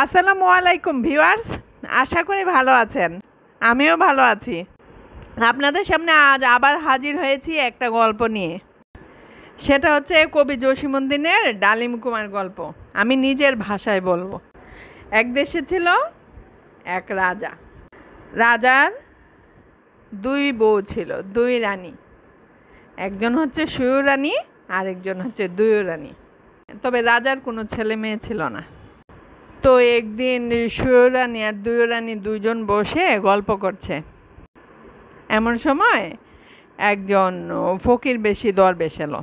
আসসালামু আলাইকুম ভিউয়ার্স, আশা করি ভালো আছেন। আমিও ভালো আছি। আপনাদের সামনে আজ আবার হাজির হয়েছি একটা গল্প নিয়ে। সেটা হচ্ছে কবি জসীমউদ্দীনের ডালিম কুমার গল্প। আমি নিজের ভাষায় বলবো। এক দেশে ছিল এক রাজা। রাজার দুই বউ ছিল, দুই রানী। একজন হচ্ছে সুয়ুরানী, আরেকজন হচ্ছে দুয়ুরানী। তবে রাজার কোনো ছেলে মেয়ে ছিল না। তো একদিন সুয়ুরানী আর দুয়ুরানী দুইজন বসে গল্প করছে। এমন সময় একজন ফকির বেশি দরবেশ এলো।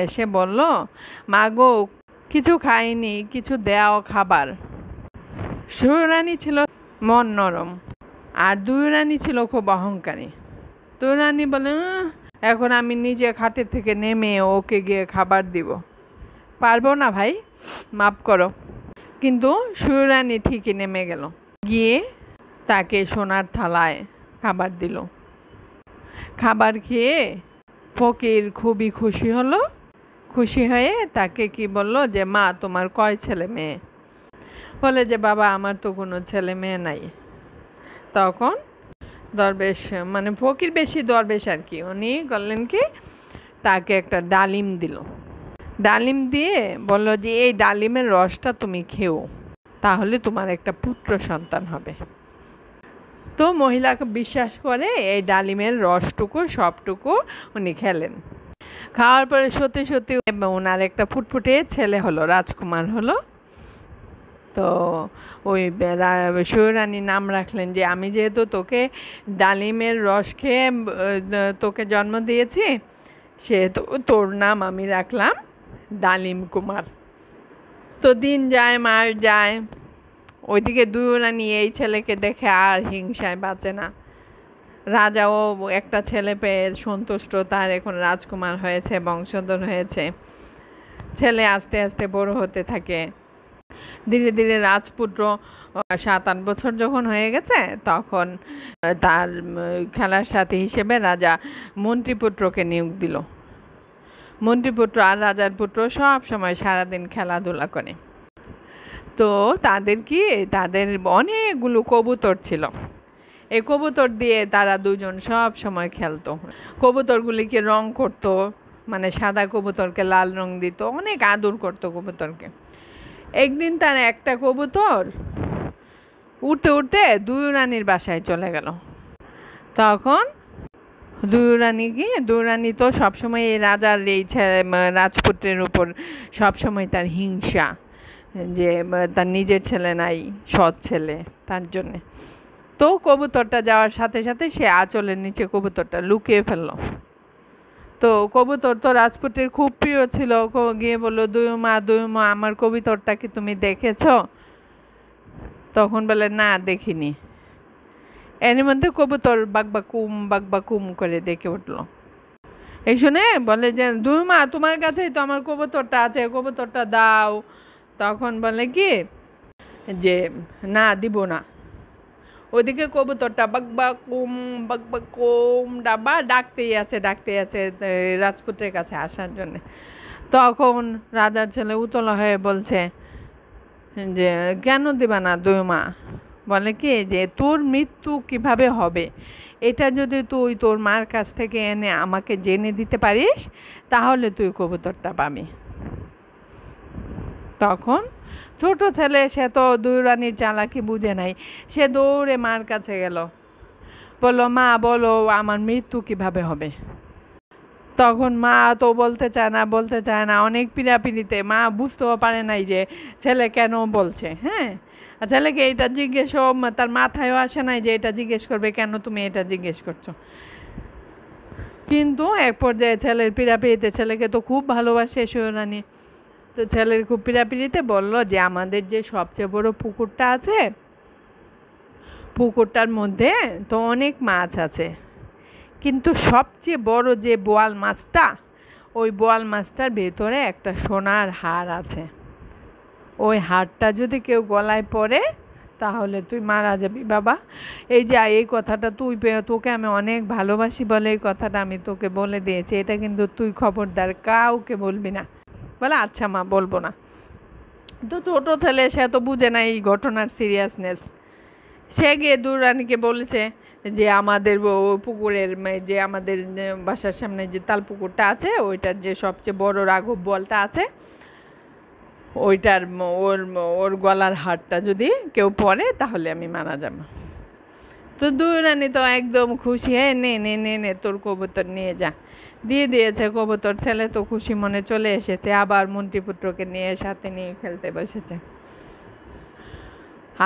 এসে বলল, মা গো, কিছু খাইনি, কিছু দেও খাবার। সুয়ুরানী ছিল মন নরম, আর দুয়ুরানী ছিল খুব অহংকারী। দুয়ুরানী বলে, এখন আমি নিজে খাটের থেকে নেমে ওকে গিয়ে খাবার দিব। পারবো না ভাই, মাফ করো। কিন্তু সুয়ুরানী ঠিকই নেমে গেল, গিয়ে তাকে সোনার থালায় খাবার দিল। খাবার খেয়ে ফকির খুবই খুশি হলো। খুশি হয়ে তাকে কি বলল যে, মা তোমার কয় ছেলে মেয়ে? বলে যে, বাবা আমার তো কোনো ছেলে মেয়ে নাই। তখন দরবেশ, মানে ফকির বেশি দরবেশ আর কি, উনি করলেন কি, তাকে একটা ডালিম দিল। ডালিম দিয়ে বলল যে, এই ডালিমের রসটা তুমি খেও, তাহলে তোমার একটা পুত্র সন্তান হবে। তো মহিলাকে বিশ্বাস করে এই ডালিমের রসটুকু সবটুকু উনি খেলেন। খাওয়ার পরে সত্যি সত্যি ওনার একটা ফুটফুটে ছেলে হলো, রাজকুমার হলো। তো ওই সুয়ুরানী নাম রাখলেন যে, আমি যেহেতু তোকে ডালিমের রস খেয়ে তোকে জন্ম দিয়েছি, সেহেতু তোর নাম আমি রাখলাম ডালিম কুমার। তো দিন যায়, মাস যায়, ওইদিকে দুয়ুরানী এই ছেলেকে দেখে আর হিংসায় বাঁচে না। রাজাও একটা ছেলে পেয়ে সন্তুষ্ট, তার এখন রাজকুমার হয়েছে, বংশধর হয়েছে। ছেলে আস্তে আস্তে বড় হতে থাকে। ধীরে ধীরে রাজপুত্র 7-8 বছর যখন হয়ে গেছে, তখন তার খেলার সাথী হিসেবে রাজা মন্ত্রীপুত্রকে নিয়োগ দিল। মন্ত্রীপুত্র আর রাজার পুত্র সব সময় সারাদিন খেলাধুলা করে। তো তাদের অনেকগুলো কবুতর ছিল। এই কবুতর দিয়ে তারা দুজন সব সময় খেলতো। কবুতরগুলিকে রং করতো, মানে সাদা কবুতরকে লাল রং দিত, অনেক আদর করতো কবুতরকে। একদিন তার একটা কবুতর উঠতে উঠতে দুয়ুরানীর বাসায় চলে গেল। তখন দুয়ুরানী তো সবসময় এই রাজার এই রাজপুত্রের উপর সবসময় তার হিংসা, যে তার নিজের ছেলে নাই, সৎ ছেলে, তার জন্যে। তো কবুতরটা যাওয়ার সাথে সাথে সে আঁচলের নিচে কবুতরটা লুকিয়ে ফেললো। তো কবুতর তো রাজপুত্রের খুব প্রিয় ছিল, গিয়ে বললো, দুয়ুমা আমার কবুতরটা কি তুমি দেখেছো? তখন বলে, না দেখিনি। এর মধ্যে কবুতর বাকবাকুম করে ডেকে উঠলো। এই শুনে বলে যে, দুয়ুমা তোমার কাছেই তো আমার কবুতরটা আছে, কবুতরটা দাও। তখন বলে কি যে, না দিব না। ওদিকে কবুতরটা বাকবাকুম ডাবা ডাকতেই আছে রাজপুত্রের কাছে আসার জন্য। তখন রাজার ছেলে উতলা হয়ে বলছে যে, কেন দিবা না দুয়ুমা? বলে কি যে, তোর মৃত্যু কিভাবে হবে এটা যদি তুই তোর মার কাছ থেকে এনে আমাকে জেনে দিতে পারিস, তাহলে তুই কবুতরটা পাবি। তখন ছোট ছেলে, সে তো দুয়ুরানীর চালাকি বুঝে নাই, সে দৌড়ে মার কাছে গেল, বলল, মা বলো আমার মৃত্যু কিভাবে হবে। তখন মা তো বলতে চায় না, অনেক পিড়াপিড়িতে মা বুঝতেও পারে নাই যে ছেলে কেন বলছে। হ্যাঁ, ছেলেকে এটা তার মাথায়ও আসে নাই যে এটা জিজ্ঞেস করবে, কেন তুমি এটা জিজ্ঞেস করছো। কিন্তু এক পর্যায়ে ছেলের পিড়াপিড়িতে, ছেলেকে তো খুব ভালোবাসে সুয়ুরানী, তো ছেলের খুব পিড়াপিড়িতে বলল যে, আমাদের যে সবচেয়ে বড় পুকুরটা আছে, পুকুরটার মধ্যে তো অনেক মাছ আছে, কিন্তু সবচেয়ে বড় যে বোয়াল মাছটা, ওই বোয়াল মাছটার ভেতরে একটা সোনার হার আছে। ওই হারটা যদি কেউ গলায় পড়ে, তাহলে তুই মারা যাবি বাবা। এই কথাটা তোকে আমি অনেক ভালোবাসি বলে এই কথাটা আমি তোকে বলে দিয়েছি, এটা কিন্তু তুই খবরদার কাউকে বলবি না। বলে, আচ্ছা মা, বলবো না। তো ছোট ছেলে সে তো বুঝে না এই ঘটনার সিরিয়াসনেস। সে গিয়ে দুরানিকে বলেছে যে আমাদের পুকুরের যে আমাদের বাসার সামনে যে তাল পুকুরটা আছে ওইটার যে সবচেয়ে বড় রাঘব বোয়ালটা আছে ওইটার ওর ওর গলার হারটা যদি কেউ পরে তাহলে আমি মারা যাব। তো দুরানি তো একদম খুশি, হ্যাঁ নে নে নে নে তোর কবুতর নিয়ে যা, দিয়ে দিয়েছে কবুতর। ছেলে তো খুশি মনে চলে এসেছে, আবার মন্ত্রীপুত্রকে নিয়ে সাথে নিয়ে খেলতে বসেছে।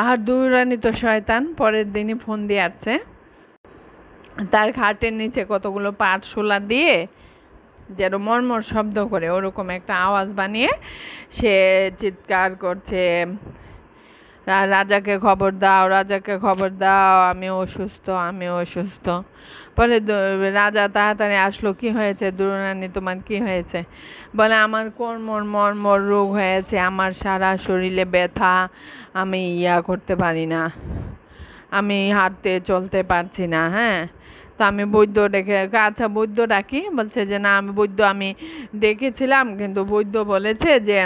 আর দুরানি তো শয়তান, পরের দিনই ফোন দিয়ে আসছে তার খাটের নিচে কতগুলো পাট শোলা দিয়ে যেন মর্মর শব্দ করে ওরকম একটা আওয়াজ বানিয়ে সে চিৎকার করছে, রাজাকে খবর দাও, রাজাকে খবর দাও, আমি অসুস্থ, আমি অসুস্থ। পরে রাজা তাড়াতাড়ি আসলো, কি হয়েছে দুরানি, তোমার কি হয়েছে? বলে আমার কোমর মর্মর রোগ হয়েছে, আমার সারা শরীরে ব্যথা, আমি করতে পারি না, আমি হাঁটতে চলতে পারছি না। হ্যাঁ, তো আমি বৈদ্য ডেকে, আচ্ছা বৈদ্য ডাকি। বলছে যে না আমি বৈদ্য আমি ডেকেছিলাম, কিন্তু বৈদ্য বলেছে যে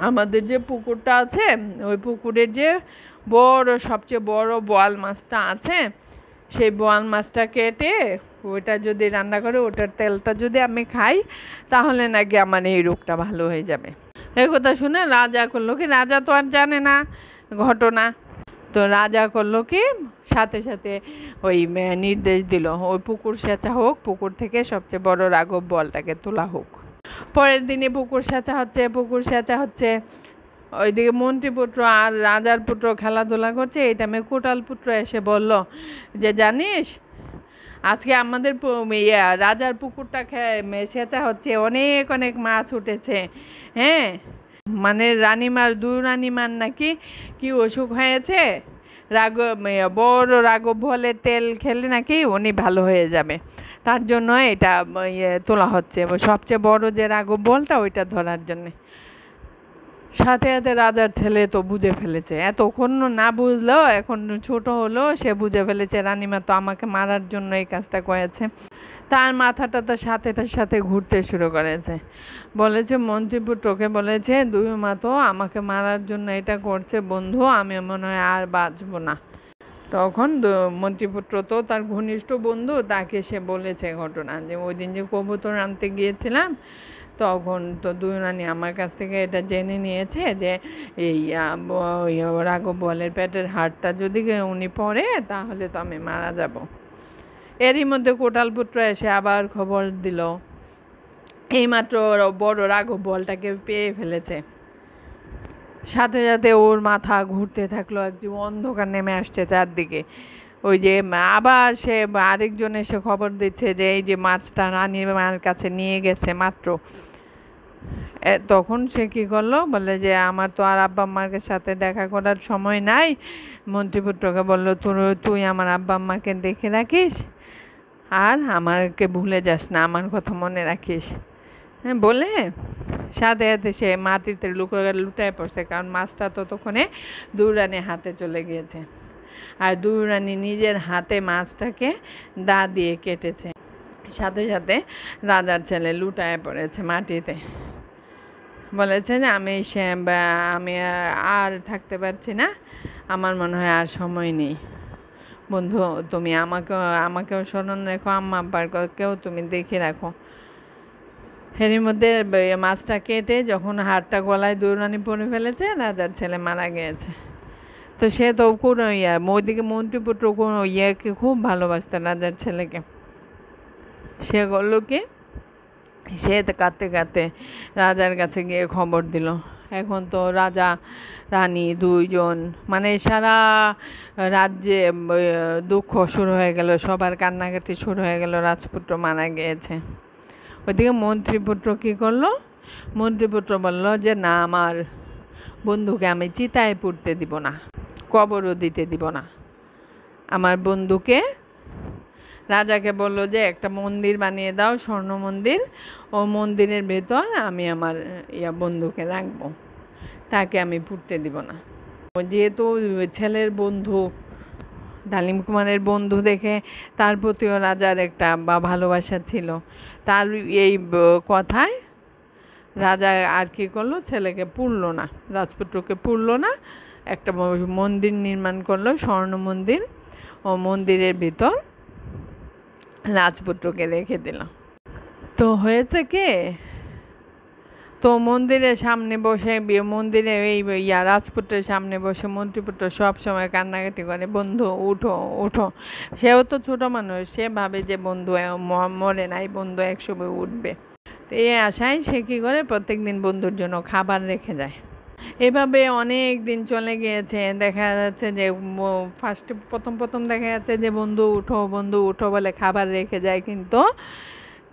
আমাদের যে পুকুরটা আছে ওই পুকুরের যে সবচেয়ে বড় বোয়াল মাছটা আছে সেই বোয়াল মাছটা কেটে ওইটা যদি রান্না করে ওটার তেলটা যদি আমি খাই তাহলে নাকি আমার এই রোগটা ভালো হয়ে যাবে। এই কথা শুনে রাজা করলো কি, রাজা তো আর জানে না ঘটনা, তো রাজা করলো কি সাথে সাথে ওই নির্দেশ দিল ওই পুকুর সেঁচা হোক, পুকুর থেকে সবচেয়ে বড় রাঘব বোয়ালটাকে তোলা হোক। পরের দিনে পুকুর সেঁচা হচ্ছে, পুকুর সেঁচা হচ্ছে, ওইদিকে মন্ত্রীপুত্র আর রাজার পুত্র খেলাধুলা করছে। এই টাইমে কোটাল পুত্র এসে বলল যে জানিস আজকে আমাদের রাজার পুকুরটা সেঁচা হচ্ছে, অনেক অনেক মাছ উঠেছে। হ্যাঁ, মানে রানীমার দুরানীমার নাকি কি অসুখ হয়েছে, বড় রাঘব বোয়ালের তেল খেলে নাকি উনি ভালো হয়ে যাবে, তার জন্য এটা তোলা হচ্ছে, সবচেয়ে বড় যে রাঘব বোয়ালটা ওইটা ধরার জন্যে। সাথে সাথে রাজার ছেলে তো বুঝে ফেলেছে, এতক্ষণ না বুঝলেও এখন ছোট হলো সে বুঝে ফেলেছে রানীমা তো আমাকে মারার জন্য এই কাজটা করেছে। তার মাথাটা তো সাথে সাথে ঘুরতে শুরু করেছে। বলেছে মন্ত্রীপুত্রকে বলেছে দুই মা তো আমাকে মারার জন্য এটা করছে, বন্ধু আমি মনে হয় আর বাঁচবো না। তখন মন্ত্রীপুত্র তো তার ঘনিষ্ঠ বন্ধু, তাকে সে বলেছে ঘটনা যে ওই দিন যে কবুতর আনতে গিয়েছিলাম তখন তো দুরানি আমার কাছ থেকে এটা জেনে নিয়েছে যে এই রাঘব বোয়ালের পেটের হাড়টা যদি উনি পড়ে তাহলে তো আমি মারা যাব। এরই মধ্যে কোটালপুত্র এসে আবার খবর দিল এইমাত্র বড় রাঘব বোয়ালটাকে পেয়ে ফেলেছে। সাথে সাথে ওর মাথা ঘুরতে থাকলো, একদম অন্ধকার নেমে আসছে চারদিকে। ওই যে আবার সে আরেকজন এসে খবর দিচ্ছে যে এই যে মাছটা রানীর মার কাছে নিয়ে গেছে মাত্র। তখন সে কী করলো, বলে যে আমার তো আর আব্বা আম্মার সাথে দেখা করার সময় নাই। মন্ত্রীপুত্রকে বললো তুই আমার আব্বা আম্মাকে দেখে রাখিস আর আমাকে ভুলে যাস না, আমার কথা মনে রাখিস। হ্যাঁ বলে সাথে সাথে সে মাটিতে লুটায় পড়ছে, কারণ মাছটা ততক্ষণে দুরানি হাতে চলে গিয়েছে। আর দুরানি নিজের হাতে মাছটাকে দা দিয়ে কেটেছে। সাথে সাথে রাজার ছেলে লুটায় পড়েছে মাটিতে। বলেছে যে আমি আর থাকতে পারছি না, আমার মনে হয় আর সময় নেই। বন্ধু তুমি আমাকেও স্মরণ রেখো, আম্মা আব্বারকেও তুমি দেখে রাখো। এর মধ্যে মাছটা কেটে যখন হাড়টা গলায় দুরানি পরে ফেলেছে রাজার ছেলে মারা গিয়েছে। তো সে তো কোনো ওইদিকে মন্ত্রীপুত্র কোনো ইয়েকে খুব ভালোবাসতো রাজার ছেলেকে। সে করলো কি সে কাঁদতে কাঁদতে রাজার কাছে গিয়ে খবর দিল। এখন তো রাজা রানী দুইজন মানে সারা রাজ্যে দুঃখ শুরু হয়ে গেল, সবার কান্নাকাটি শুরু হয়ে গেল, রাজপুত্র মারা গিয়েছে। ওইদিকে মন্ত্রীপুত্র কী করলো, মন্ত্রীপুত্র বলল যে না আমার বন্ধুকে আমি চিতায় পুড়তে দিব না, কবরও দিতে দিব না। আমার বন্ধুকে রাজাকে বললো যে একটা মন্দির বানিয়ে দাও, স্বর্ণ মন্দির, ও মন্দিরের ভেতর আমি আমার বন্ধুকে রাখবো, তাকে আমি পুড়তে দিব না। যেহেতু ছেলের বন্ধু ডালিম কুমারের বন্ধু দেখে তার প্রতিও রাজার একটা ভালোবাসা ছিল, তার এই কথায় রাজা আর কি করলো, ছেলেকে পুরলো না, রাজপুত্রকে পুরলো না, একটা মন্দির নির্মাণ করলো, স্বর্ণ মন্দির। ও মন্দিরের ভিতর রাজপুত্রকে রেখে দিল। তো হয়েছে কি, তো মন্দিরের সামনে বসে মন্দিরে এই রাজপুত্রের সামনে বসে মন্ত্রীপুত্র সব সময় কান্নাকাটি করে, বন্ধু উঠো উঠো। সেও তো ছোট মানুষ, সে ভাবে যে বন্ধু মরে নাই, বন্ধু একসময় উঠবে। তো এই আশায় সে কী করে, প্রত্যেক দিন বন্ধুর জন্য খাবার রেখে যায়। এভাবে অনেক দিন চলে গিয়েছে। দেখা যাচ্ছে যে ফার্স্টে প্রথম দেখা যাচ্ছে যে বন্ধু উঠো বলে খাবার রেখে যায়, কিন্তু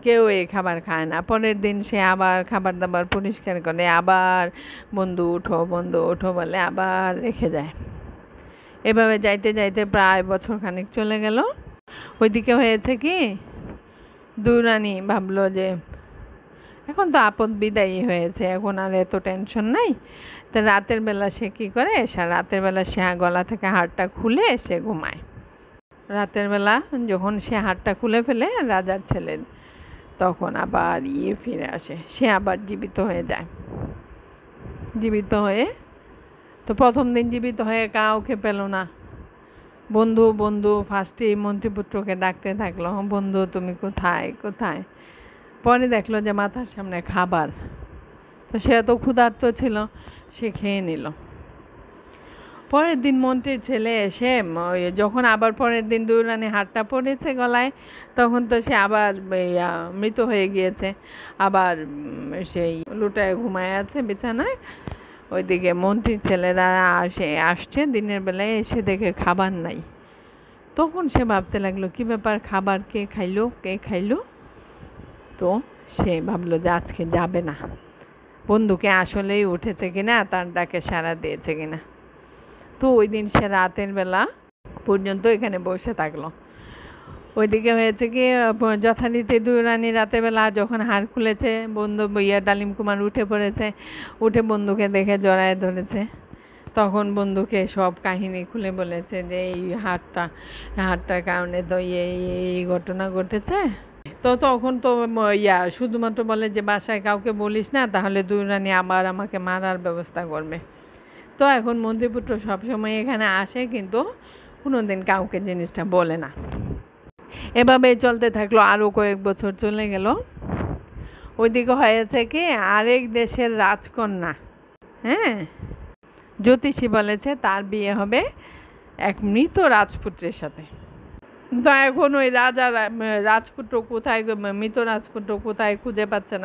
কেউ এই খাবার খায় না। পরের দিন সে আবার খাবার দাবার পরিষ্কার করে, আবার বন্ধু উঠো বলে আবার রেখে যায়। এভাবে যাইতে যাইতে প্রায় বছরখানেক চলে গেল। ওইদিকে হয়েছে কি, দুই রানী ভাবলো যে এখন তো আপদ বিদায়ী হয়েছে, এখন আর এত টেনশন নাই। তো রাতের বেলা সে কী করে, রাতের বেলা সে গলা থেকে হাড়টা খুলে সে ঘুমায়। রাতের বেলা যখন সে হাড়টা খুলে ফেলে রাজার ছেলের, তখন আবার ফিরে আসে, সে আবার জীবিত হয়ে যায়। জীবিত হয়ে, তো প্রথম দিন জীবিত হয়ে কাউকে পেল না। বন্ধু বন্ধু ফার্স্টে মন্ত্রীপুত্রকে ডাকতে থাকলো, বন্ধু তুমি কোথায় কোথায়। পরে দেখলো যে মাথার সামনে খাবার, তো সে তো ক্ষুধার্ত ছিল, সে খেয়ে নিল। পরের দিন মন্ত্রীর ছেলে এসে যখন আবার পরের দিন দুই রানী হাতটা পড়েছে গলায়, তখন তো সে আবার মৃত হয়ে গিয়েছে, আবার সেই লুটায় ঘুমায় আছে বিছানায়। ওইদিকে মন্ত্রীর ছেলেরা আসছে দিনের বেলায়, এসে দেখে খাবার নাই। তখন সে ভাবতে লাগলো কী ব্যাপার, খাবার কে খাইলো। তো সে ভাবলো যে আজকে যাবে না, বন্ধুকে আসলেই উঠেছে কিনা, তার ডাকে সাড়া দিয়েছে কিনা। তো ওই দিন সে রাতের বেলা পর্যন্ত এখানে বসে থাকলো। ওইদিকে হয়েছে কি, যথারীতি দুই রানী রাতের বেলা যখন হাড় খুলেছে, বন্ধু ডালিম কুমার উঠে পড়েছে, উঠে বন্ধুকে দেখে জড়ায় ধরেছে। তখন বন্ধুকে সব কাহিনী খুলে বলেছে যে এই হাড়টার কারণে তো এই ঘটনা ঘটেছে। তো তখন তো শুধুমাত্র বলে যে বাসায় কাউকে বলিস না, তাহলে দুই রানী আবার আমাকে মারার ব্যবস্থা করবে। তো এখন মন্ত্রীপুত্র সবসময় এখানে আসে, কিন্তু কোনোদিন কাউকে জিনিসটা বলে না। এভাবেই চলতে থাকলো, আরও কয়েক বছর চলে গেল। ওইদিকে হয়েছে কি, আরেক দেশের রাজকন্যা, হ্যাঁ, জ্যোতিষী বলেছে তার বিয়ে হবে এক মৃত রাজপুত্রের সাথে। তো এখন ওই রাজপুত্র কোথায়, মৃত রাজপুত্র কোথায় খুঁজে পাচ্ছে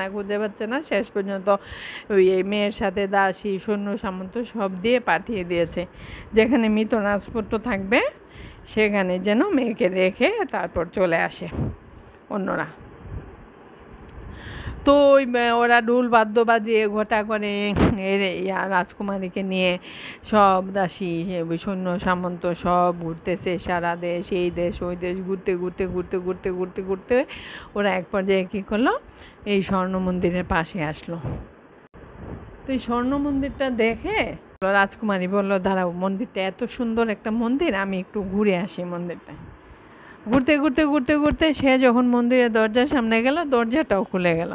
না। শেষ পর্যন্ত ওই মেয়ের সাথে দাসী সৈন্য সামন্ত সব দিয়ে পাঠিয়ে দিয়েছে, যেখানে মৃত রাজপুত্র থাকবে সেখানে যেন মেয়েকে রেখে তারপর চলে আসে অন্যরা। তো ওরা ঢোল বাদ্য বাজিয়ে ঘটা করে রাজকুমারীকে নিয়ে সব দাসী সৈন্য সামন্ত সব ঘুরতেছে সারা দেশ, এই দেশ ওই দেশ, ঘুরতে ওরা এক পর্যায়ে কী করলো, এই স্বর্ণ মন্দিরের পাশে আসলো। তো এই স্বর্ণ মন্দিরটা দেখে রাজকুমারী বললো, দাঁড়াও, মন্দিরটা এত সুন্দর একটা মন্দির, আমি একটু ঘুরে আসি মন্দিরটা। ঘুরতে সে যখন মন্দিরের দরজার সামনে গেল, দরজাটাও খুলে গেল।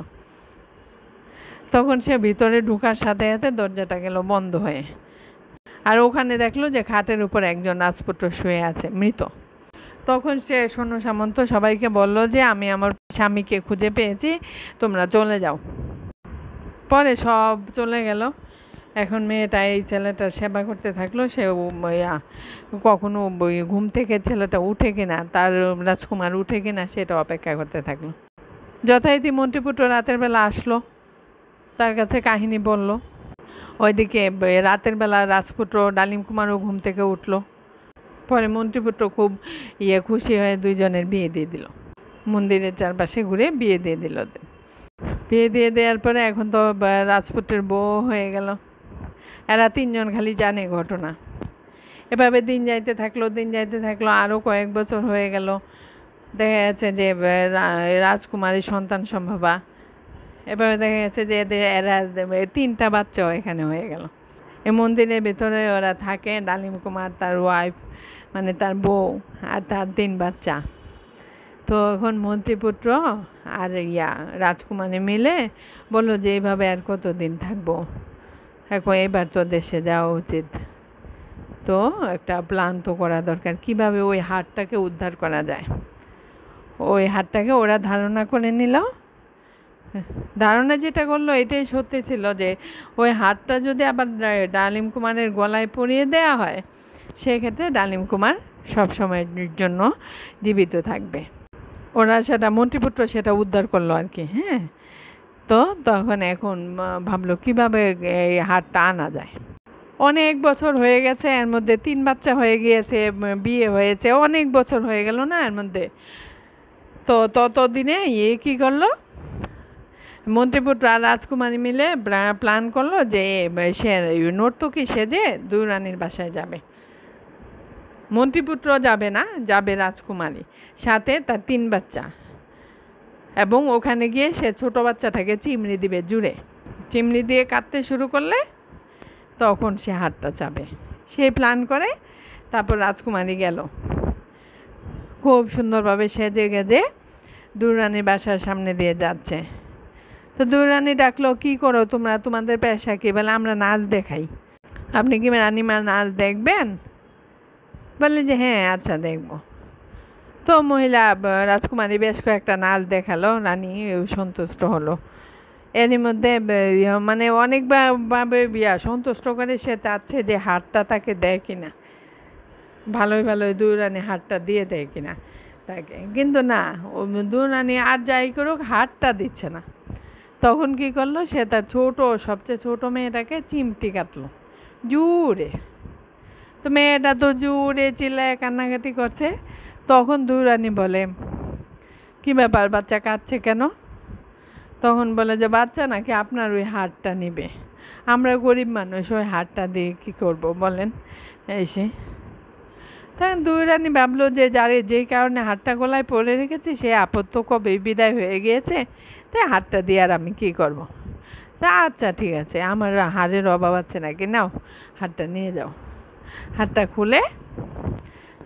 তখন সে ভিতরে ঢোকার সাথে সাথে দরজাটা গেল বন্ধ হয়ে, আর ওখানে দেখলো যে খাটের উপর একজন রাজপুত্র শুয়ে আছে মৃত। তখন সে সৈন্য সামন্ত সবাইকে বলল যে আমি আমার স্বামীকে খুঁজে পেয়েছি, তোমরা চলে যাও। পরে সব চলে গেল। এখন মেয়েটা এই ছেলেটার সেবা করতে থাকলো। সে কখনো ঘুম থেকে ছেলেটা উঠে কিনা, তার রাজকুমার উঠে কিনা সেটা অপেক্ষা করতে থাকলো। যথারীতি মন্ত্রীপুত্র রাতের বেলা আসলো, তার কাছে কাহিনী বলল। ওইদিকে রাতের বেলা রাজপুত্র ডালিম কুমারও ঘুম থেকে উঠলো। পরে মন্ত্রীপুত্র খুব খুশি হয়ে দুইজনের বিয়ে দিয়ে দিল, মন্দিরের চারপাশে ঘুরে বিয়ে দিয়ে দিল। বিয়ে দিয়ে দেওয়ার পরে এখন তো রাজপুত্রের বউ হয়ে গেল। এরা তিনজন খালি জানে ঘটনা। এভাবে দিন যাইতে থাকলো, আরও কয়েক বছর হয়ে গেল। দেখা যাচ্ছে যে রাজকুমারী সন্তান সম্ভবা। এভাবে দেখা যাচ্ছে যে এরা 3টা বাচ্চাও এখানে হয়ে গেল। এই মন্দিরের ভেতরে ওরা থাকে, ডালিম কুমার, তার ওয়াইফ মানে তার বউ, আর তার 3 বাচ্চা। তো এখন মন্ত্রীপুত্র আর রাজকুমারী মিলে বললো যে এইভাবে আর কতদিন থাকবো, এখন এবার তো দেশে যাওয়া উচিত। তো একটা প্ল্যান তো করা দরকার, কিভাবে ওই হাটটাকে উদ্ধার করা যায়। ওই হাটটাকে ওরা ধারণা করে নিল। ধারণা যেটা করলো এটাই সত্যি ছিল যে ওই হাটটা যদি আবার ডালিম কুমারের গলায় পরিয়ে দেওয়া হয়, সেক্ষেত্রে ডালিম কুমার সবসময়ের জন্য জীবিত থাকবে। ওরা সেটা মন্ত্রীপুত্র সেটা উদ্ধার করলো আর কি। হ্যাঁ, তো তখন এখন ভাবলো কিভাবে এই হাটটা আনা যায়। অনেক বছর হয়ে গেছে, এর মধ্যে 3 বাচ্চা হয়ে গিয়েছে, বিয়ে হয়েছে, অনেক বছর হয়ে গেল না এর মধ্যে। তো ততদিনে কী করলো, মন্ত্রীপুত্র আর রাজকুমারী মিলে প্ল্যান করলো যে সে নর্তকী সেজে দুই রানীর বাসায় যাবে। মন্ত্রীপুত্র যাবে না, যাবে রাজকুমারী, সাথে তার 3 বাচ্চা। এবং ওখানে গিয়ে সে ছোটো বাচ্চাটাকে চিমড়ি দিবে জুড়ে। চিমড়ি দিয়ে কাঁদতে শুরু করলে তখন সে হাতটা চাবে। সে প্ল্যান করে তারপর রাজকুমারী গেল খুব সুন্দরভাবে সেজে গেজে দুই রানীর বাসার সামনে দিয়ে যাচ্ছে। তো দুই রানী ডাকলো, কী করো তোমরা, তোমাদের পেশা কী? বলে আমরা নাচ দেখাই। আপনি কি রানীমা নাচ দেখবেন? বলে যে হ্যাঁ আচ্ছা দেখব। তো মহিলা রাজকুমারী বেশ কয়েকটা নাচ দেখালো, রানী সন্তুষ্ট হলো। এরই মধ্যে মানে অনেকভাবে সন্তুষ্ট করে সে চাচ্ছে যে হারটা তাকে দেয় কিনা, ভালোই ভালোই দুই রানী হারটা দিয়ে দেয় কিনা তাকে। কিন্তু না, দুই রানী আর যাই করুক হারটা দিচ্ছে না। তখন কি করলো, সে তার সবচেয়ে ছোট মেয়েটাকে চিমটি কাটলো জুড়ে। তো মেয়েটা তো জুড়ে চিল্লায় কান্নাকাটি করছে। তখন দুই রানী বলে, কী ব্যাপার, বাচ্চা কাঁদছে কেন? তখন বলে যে বাচ্চা নাকি আপনার ওই হারটা নিবে, আমরা গরিব মানুষ, ওই হারটা দিয়ে কী করব বলেন। এসে তখন দুই রানী ভাবলো যে যেই কারণে হারটা গলায় পরে রেখেছি সে আপত্ত কবে বিদায় হয়ে গিয়েছে, তাই হারটা দিয়ে আর আমি কী করব। তা আচ্ছা ঠিক আছে, আমার হারের অভাব আছে নাকি, নাও হারটা নিয়ে যাও। হারটা খুলে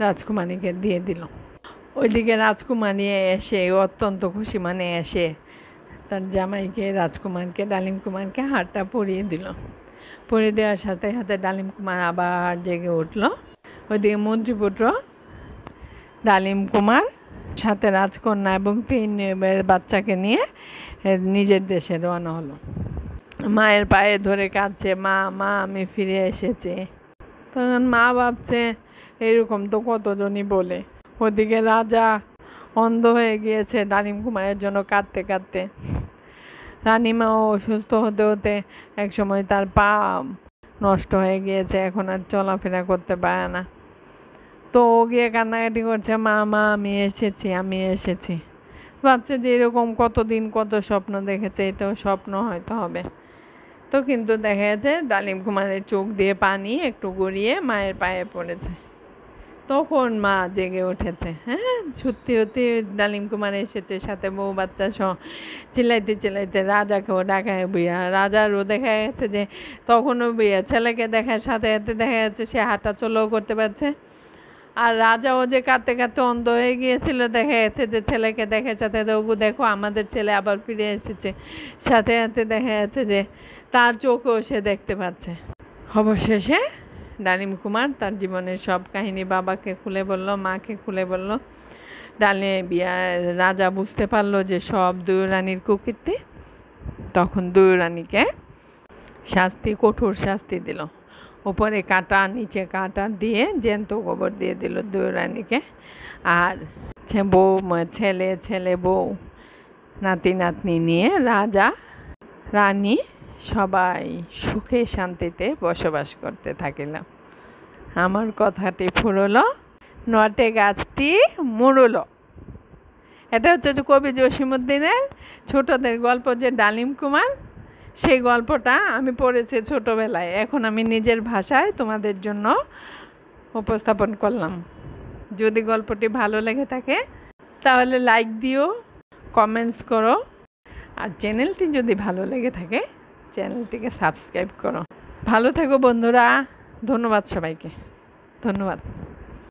রাজকুমারীকে দিয়ে দিল। ওইদিকে রাজকুমারী এসে অত্যন্ত খুশি মানে এসে তার জামাইকে রাজকুমারকে ডালিম কুমারকে হারটা পরিয়ে দিল। পরিয়ে দেওয়ার সাথে সাথে ডালিম কুমার আবার জেগে উঠল। ওইদিকে মন্ত্রীপুত্র ডালিম কুমার সাথে রাজকন্যা এবং 3 বাচ্চাকে নিয়ে নিজের দেশে রওনা হলো। মায়ের পায়ে ধরে কাঁদছে, মা মা আমি ফিরে এসেছি। তখন মা ভাবছে এরকম তো কতজনই বলে। ওদিকে রাজা অন্ধ হয়ে গিয়েছে ডালিম কুমারের জন্য কাঁদতে কাঁদতে। রানীমাও অসুস্থ হতে হতে একসময় তার পা নষ্ট হয়ে গিয়েছে, এখন আর চলাফেরা করতে পারে না। তো ও গিয়ে কান্নাকাটি করছে, মা মা আমি এসেছি আমি এসেছি। ভাবছে যে এরকম কতদিন কত স্বপ্ন দেখেছে, এটাও স্বপ্ন হয়তো হবে। তো কিন্তু দেখা যাচ্ছে ডালিম কুমারের চোখ দিয়ে পানি একটু গড়িয়ে মায়ের পায়ে পড়েছে। তখন মা জেগে উঠেছে। হ্যাঁ, সত্যি সত্যি ডালিম কুমার এসেছে সাথে বউ বাচ্চা সহ। চিল্লাইতে চিল্লাইতে রাজাকেও ডাকায় বইয়া। রাজারও দেখা গেছে যে তখনও বইয়া ছেলেকে দেখার সাথে সাথে দেখা যাচ্ছে সে হাঁটা চলাও করতে পারছে। আর রাজাও যে কাঁদতে কাঁদতে অন্ধ হয়ে গিয়েছিল, দেখা যাচ্ছে যে ছেলেকে দেখার সাথে ওগু দেখো আমাদের ছেলে আবার ফিরে এসেছে। সাথে সাথে দেখা যাচ্ছে যে তার চোখও সে দেখতে পাচ্ছে। অবশেষে ডালিম কুমার তার জীবনের সব কাহিনী বাবাকে খুলে বলল, মাকে খুলে বলল। রাজা বুঝতে পারলো যে সব দুই রানীর কুকীর্তি। তখন দুই রানীকে কঠোর শাস্তি দিল। উপরে কাঁটা নিচে কাঁটা দিয়ে জ্যান্ত গোবর দিয়ে দিল দুই রানীকে। আর ছেলে ছেলে বউ নাতি নাতনি নিয়ে রাজা রানী সবাই সুখে শান্তিতে বসবাস করতে থাকিল। আমার কথাটি ফুরলো, নটে গাছটি মুড়লো। এটা হচ্ছে যে কবি জসীমউদ্দিনের ছোটদের গল্প যে ডালিম কুমার, সেই গল্পটা আমি পড়েছি ছোটবেলায়। এখন আমি নিজের ভাষায় তোমাদের জন্য উপস্থাপন করলাম। যদি গল্পটি ভালো লেগে থাকে তাহলে লাইক দিও, কমেন্টস করো, আর চ্যানেলটি যদি ভালো লেগে থাকে চ্যানেলটিকে সাবস্ক্রাইব করো। ভালো থেকো বন্ধুরা, ধন্যবাদ সবাইকে, ধন্যবাদ।